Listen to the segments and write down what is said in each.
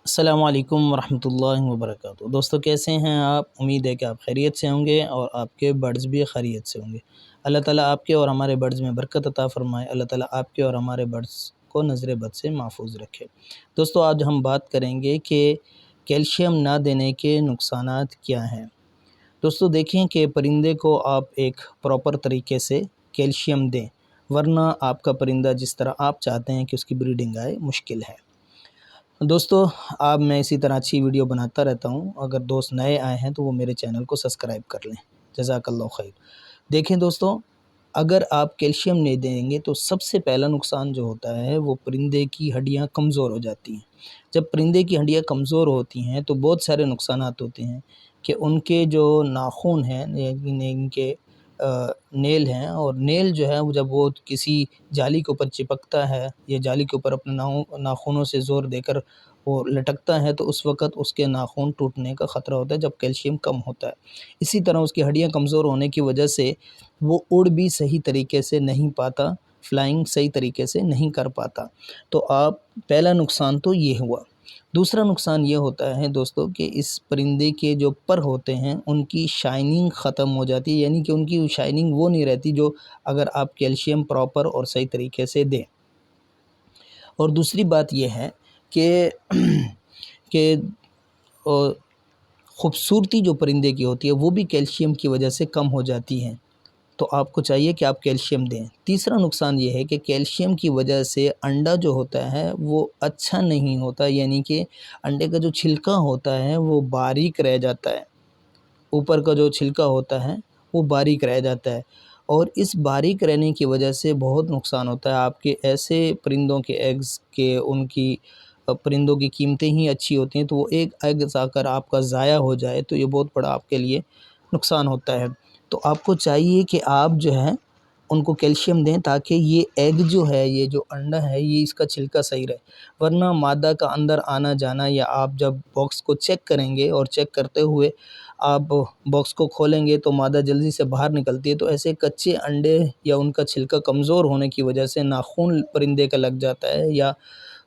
السلام علیکم ورحمۃ اللہ وبرکاتہ۔ دوستو کیسے ہیں آپ؟ امید ہے کہ آپ خیریت سے ہوں گے اور آپ کے برڈز بھی خیریت سے ہوں گے۔ اللہ تعالیٰ آپ کے اور ہمارے برڈز میں برکت عطا فرمائے۔ اللہ تعالیٰ آپ کے اور ہمارے برڈز کو نظر بد سے محفوظ رکھے۔ دوستو آج ہم بات کریں گے کہ کیلشیم نہ دینے کے نقصانات کیا ہیں۔ دوستو دیکھیں کہ پرندے کو آپ ایک پراپر طریقے سے کیلشیم دیں، ورنہ آپ کا پرندہ جس طرح آپ چاہتے ہیں کہ اس کی بریڈنگ آئے مشکل ہے۔ دوستو آپ میں اسی طرح اچھی ویڈیو بناتا رہتا ہوں، اگر دوست نئے آئے ہیں تو وہ میرے چینل کو سبسکرائب کر لیں۔ جزاک اللہ خیر۔ دیکھیں دوستو، اگر آپ کیلشیم نہیں دیں گے تو سب سے پہلا نقصان جو ہوتا ہے وہ پرندے کی ہڈیاں کمزور ہو جاتی ہیں۔ جب پرندے کی ہڈیاں کمزور ہوتی ہیں تو بہت سارے نقصانات ہوتے ہیں کہ ان کے جو ناخن ہیں، یعنی ان کے نیل ہیں، اور نیل جو ہے جب وہ کسی جالی کے اوپر چپکتا ہے یا جالی کے اوپر اپنے ناخنوں سے زور دے کر وہ لٹکتا ہے تو اس وقت اس کے ناخن ٹوٹنے کا خطرہ ہوتا ہے جب کیلشیم کم ہوتا ہے۔ اسی طرح اس کی ہڈیاں کمزور ہونے کی وجہ سے وہ اڑ بھی صحیح طریقے سے نہیں پاتا، فلائنگ صحیح طریقے سے نہیں کر پاتا۔ تو پہلا نقصان تو یہ ہوا۔ دوسرا نقصان یہ ہوتا ہے دوستو کہ اس پرندے کے جو پر ہوتے ہیں ان کی شائننگ ختم ہو جاتی ہے، یعنی کہ ان کی شائننگ وہ نہیں رہتی جو اگر آپ کیلشیم پراپر اور صحیح طریقے سے دیں۔ اور دوسری بات یہ ہے کہ خوبصورتی جو پرندے کی ہوتی ہے وہ بھی کیلشیم کی وجہ سے کم ہو جاتی ہے، تو آپ کو چاہیے کہ آپ کیلشیم دیں۔ تیسرا نقصان یہ ہے کہ کیلشیم کی وجہ سے انڈا جو ہوتا ہے وہ اچھا نہیں ہوتا، یعنی کہ انڈے کا جو چھلکا ہوتا ہے وہ باریک رہ جاتا ہے، اوپر کا جو چھلکا ہوتا ہے وہ باریک رہ جاتا ہے، اور اس باریک رہنے کی وجہ سے بہت نقصان ہوتا ہے آپ کے ایسے پرندوں کے ایگز کے، ان کی پرندوں کی قیمتیں ہی اچھی ہوتی ہیں، تو وہ ایک ایگ آ کر آپ کا ضائع ہو جائے تو یہ بہت بڑا آپ کے لیے نقصان ہوتا ہے۔ تو آپ کو چاہیے کہ آپ جو ہے ان کو کیلشیم دیں تاکہ یہ ایگ جو ہے، یہ جو انڈا ہے، یہ اس کا چھلکا صحیح رہے، ورنہ مادہ کا اندر آنا جانا، یا آپ جب باکس کو چیک کریں گے اور چیک کرتے ہوئے آپ باکس کو کھولیں گے تو مادہ جلدی سے باہر نکلتی ہے، تو ایسے کچے انڈے یا ان کا چھلکا کمزور ہونے کی وجہ سے ناخن پرندے کا لگ جاتا ہے یا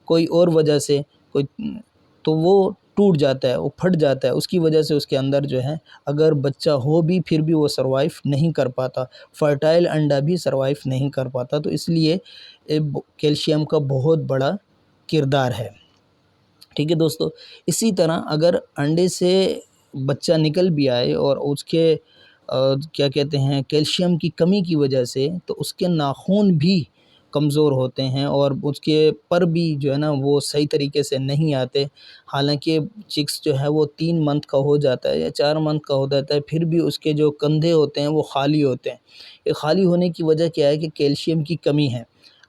کوئی اور وجہ سے تو وہ ٹوٹ جاتا ہے، وہ پھٹ جاتا ہے، اس کی وجہ سے اس کے اندر جو ہے اگر بچہ ہو بھی پھر بھی وہ سروائیو نہیں کر پاتا، فرٹائل انڈا بھی سروائیو نہیں کر پاتا۔ تو اس لیے کیلشیم کا بہت بڑا کردار ہے۔ ٹھیک ہے دوستو، اسی طرح اگر انڈے سے بچہ نکل بھی آئے اور اس کے کیا کہتے ہیں کیلشیم کی کمی کی وجہ سے، تو اس کے ناخن بھی کمزور ہوتے ہیں اور اس کے پر بھی جو ہے نا وہ صحیح طریقے سے نہیں آتے، حالانکہ چکس جو ہے وہ 3 منتھ کا ہو جاتا ہے یا 4 منتھ کا ہو جاتا ہے، پھر بھی اس کے جو کندھے ہوتے ہیں وہ خالی ہوتے ہیں۔ یہ خالی ہونے کی وجہ کیا ہے کہ کیلشیم کی کمی ہے۔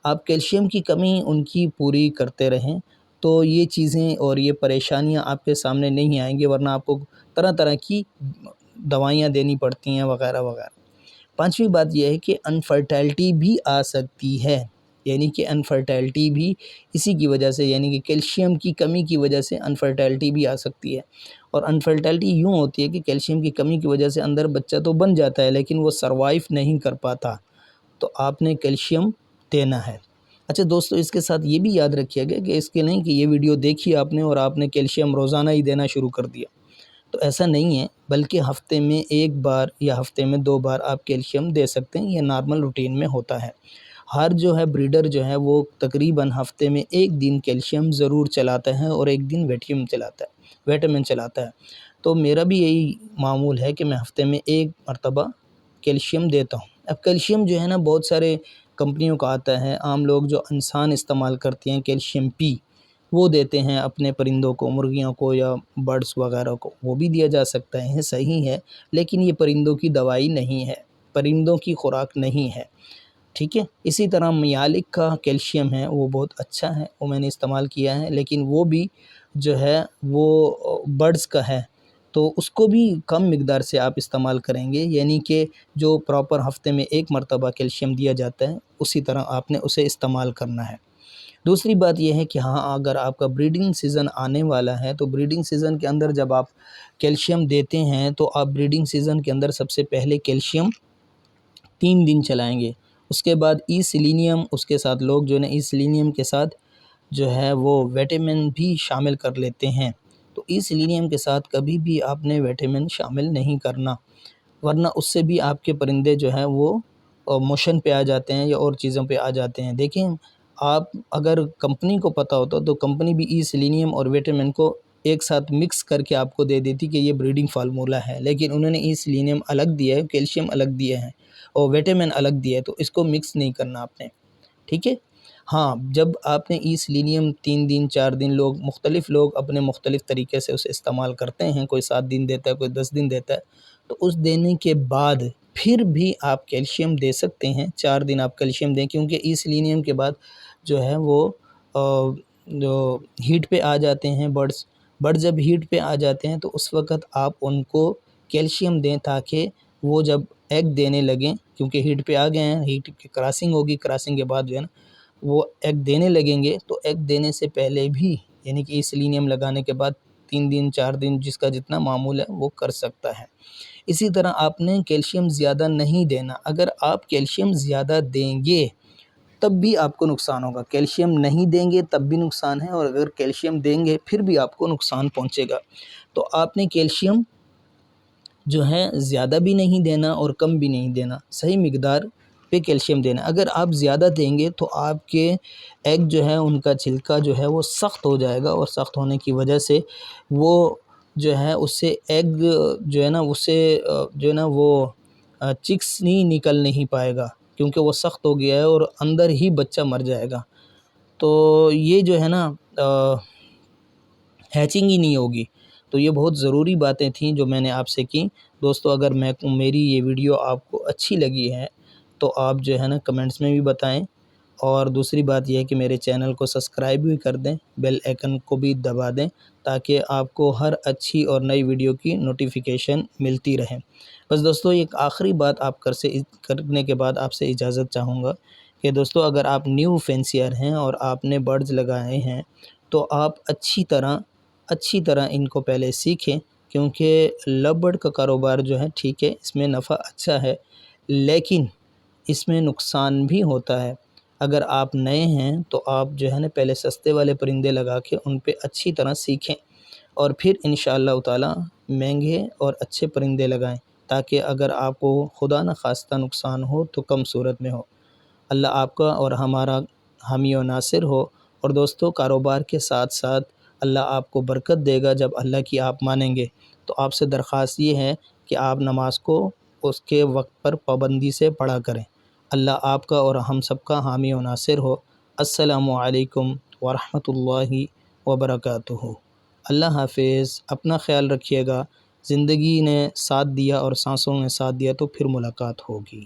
آپ کیلشیم کی کمی ان کی پوری کرتے رہیں تو یہ چیزیں اور یہ پریشانیاں آپ کے سامنے نہیں آئیں گی، ورنہ آپ کو طرح طرح کی دوائیاں دینی پڑتی ہیں وغیرہ وغیرہ۔ پانچویں بات یہ ہے کہ انفرٹیلٹی بھی آ سکتی ہے، یعنی کہ انفرٹیلٹی بھی اسی کی وجہ سے، یعنی کہ کیلشیم کی کمی کی وجہ سے انفرٹیلٹی بھی آ سکتی ہے۔ اور انفرٹیلٹی یوں ہوتی ہے کہ کیلشیم کی کمی کی وجہ سے اندر بچہ تو بن جاتا ہے لیکن وہ سروائیو نہیں کر پاتا، تو آپ نے کیلشیم دینا ہے۔ اچھا دوستو، اس کے ساتھ یہ بھی یاد رکھیے گا کہ اس کے نہیں کہ یہ ویڈیو دیکھی آپ نے اور آپ نے کیلشیم روزانہ ہی دینا شروع کر دیا، تو ایسا نہیں ہے، بلکہ ہفتے میں 1 بار یا ہفتے میں 2 بار آپ کیلشیم دے سکتے ہیں، یہ نارمل روٹین میں ہوتا ہے۔ ہر جو ہے بریڈر جو ہے وہ تقریباً ہفتے میں 1 دن کیلشیم ضرور چلاتا ہے اور 1 دن ویٹامن چلاتا ہے۔ تو میرا بھی یہی معمول ہے کہ میں ہفتے میں 1 مرتبہ کیلشیم دیتا ہوں۔ اب کیلشیم جو ہے نا بہت سارے کمپنیوں کا آتا ہے، عام لوگ جو انسان استعمال کرتے ہیں کیلشیم پی، وہ دیتے ہیں اپنے پرندوں کو، مرغیوں کو یا برڈز وغیرہ کو، وہ بھی دیا جا سکتا ہے، صحیح ہے، لیکن یہ پرندوں کی دوائی نہیں ہے، پرندوں کی خوراک نہیں ہے۔ ٹھیک ہے، اسی طرح میالک کا کیلشیم ہے وہ بہت اچھا ہے، وہ میں نے استعمال کیا ہے، لیکن وہ بھی جو ہے وہ برڈز کا ہے، تو اس کو بھی کم مقدار سے آپ استعمال کریں گے، یعنی کہ جو پراپر ہفتے میں 1 مرتبہ کیلشیم دیا جاتا ہے اسی طرح آپ نے اسے استعمال کرنا ہے۔ دوسری بات یہ ہے کہ ہاں اگر آپ کا بریڈنگ سیزن آنے والا ہے تو بریڈنگ سیزن کے اندر جب آپ کیلشیم دیتے ہیں تو آپ بریڈنگ سیزن کے اندر سب سے پہلے کیلشیم 3 دن چلائیں گے، اس کے بعد ای سیلینیم، اس کے ساتھ لوگ جو ہے ای سیلینیم کے ساتھ جو ہے وہ وٹامن بھی شامل کر لیتے ہیں۔ تو ای سیلینیم کے ساتھ کبھی بھی آپ نے وٹامن شامل نہیں کرنا، ورنہ اس سے بھی آپ کے پرندے جو ہیں وہ موشن پہ آ جاتے ہیں یا اور چیزوں پہ آ جاتے ہیں۔ دیکھیں، آپ اگر کمپنی کو پتہ ہوتا تو کمپنی بھی ای سیلینیم اور وٹامن کو ایک ساتھ مکس کر کے آپ کو دے دیتی کہ یہ بریڈنگ فارمولہ ہے، لیکن انہوں نے ای سیلینیم الگ دیا ہے، کیلشیم الگ دیا ہے اور وٹامن الگ دیا ہے، تو اس کو مکس نہیں کرنا آپ نے، ٹھیک ہے۔ ہاں، جب آپ نے ای سیلینیم 3 دن 4 دن مختلف لوگ اپنے مختلف طریقے سے اسے استعمال کرتے ہیں، کوئی 7 دن دیتا ہے، کوئی 10 دن دیتا ہے، تو اس دینے کے بعد پھر بھی آپ کیلشیم دے سکتے ہیں۔ 4 دن آپ کیلشیم دیں، کیونکہ ای سیلینیم کے بعد جو ہے وہ جو ہیٹ پہ آ جاتے ہیں برڈ جب ہیٹ پہ آ جاتے ہیں تو اس وقت آپ ان کو کیلشیم دیں، تاکہ وہ جب ایگ دینے لگیں، کیونکہ ہیٹ پہ آ گئے ہیں، ہیٹ کی کراسنگ ہوگی، کراسنگ کے بعد جو ہے نا وہ ایگ دینے لگیں گے، تو ایگ دینے سے پہلے بھی یعنی کہ ای سیلینیم لگانے کے بعد 3 دن 4 دن جس کا جتنا معمول ہے وہ کر سکتا ہے۔ اسی طرح آپ نے کیلشیم زیادہ نہیں دینا، اگر آپ کیلشیم زیادہ دیں گے تب بھی آپ کو نقصان ہوگا، کیلشیم نہیں دیں گے تب بھی نقصان ہے، اور اگر کیلشیم دیں گے پھر بھی آپ کو نقصان پہنچے گا۔ تو آپ نے کیلشیم جو ہے زیادہ بھی نہیں دینا اور کم بھی نہیں دینا، صحیح مقدار پہ کیلشیم دینا۔ اگر آپ زیادہ دیں گے تو آپ کے ایگ جو ہے ان کا چھلکا جو ہے وہ سخت ہو جائے گا، اور سخت ہونے کی وجہ سے وہ جو ہے اس سے ایگ جو ہے نا اسے جو ہے نا وہ چکس نکل نہیں پائے گا، کیونکہ وہ سخت ہو گیا ہے اور اندر ہی بچہ مر جائے گا۔ تو یہ جو ہے نا ہیچنگ ہی نہیں ہوگی۔ تو یہ بہت ضروری باتیں تھیں جو میں نے آپ سے کی۔ دوستو، اگر میری یہ ویڈیو آپ کو اچھی لگی ہے تو آپ جو ہے نا کمنٹس میں بھی بتائیں، اور دوسری بات یہ ہے کہ میرے چینل کو سبسکرائب بھی کر دیں، بیل آئیکن کو بھی دبا دیں، تاکہ آپ کو ہر اچھی اور نئی ویڈیو کی نوٹیفیکیشن ملتی رہے۔ بس دوستو، ایک آخری بات آپ کرنے کے بعد آپ سے اجازت چاہوں گا کہ دوستو، اگر آپ نیو فینسیئر ہیں اور آپ نے برڈز لگائے ہیں تو آپ اچھی طرح ان کو پہلے سیکھیں، کیونکہ لو برڈ کا کاروبار جو ہے ٹھیک ہے، اس میں نفع اچھا ہے، لیکن اس میں نقصان بھی ہوتا ہے۔ اگر آپ نئے ہیں تو آپ جو ہے نا پہلے سستے والے پرندے لگا کے ان پہ اچھی طرح سیکھیں، اور پھر انشاءاللہ تعالی مہنگے اور اچھے پرندے لگائیں، تاکہ اگر آپ کو خدا نخواستہ نقصان ہو تو کم صورت میں ہو۔ اللہ آپ کا اور ہمارا حامی و ناصر ہو۔ اور دوستو، کاروبار کے ساتھ ساتھ اللہ آپ کو برکت دے گا جب اللہ کی آپ مانیں گے۔ تو آپ سے درخواست یہ ہے کہ آپ نماز کو اس کے وقت پر پابندی سے پڑھا کریں۔ اللہ آپ کا اور ہم سب کا حامی و ناصر ہو۔ السلام علیکم ورحمۃ اللہ وبرکاتہ۔ اللہ حافظ، اپنا خیال رکھیے گا۔ زندگی نے ساتھ دیا اور سانسوں نے ساتھ دیا تو پھر ملاقات ہوگی۔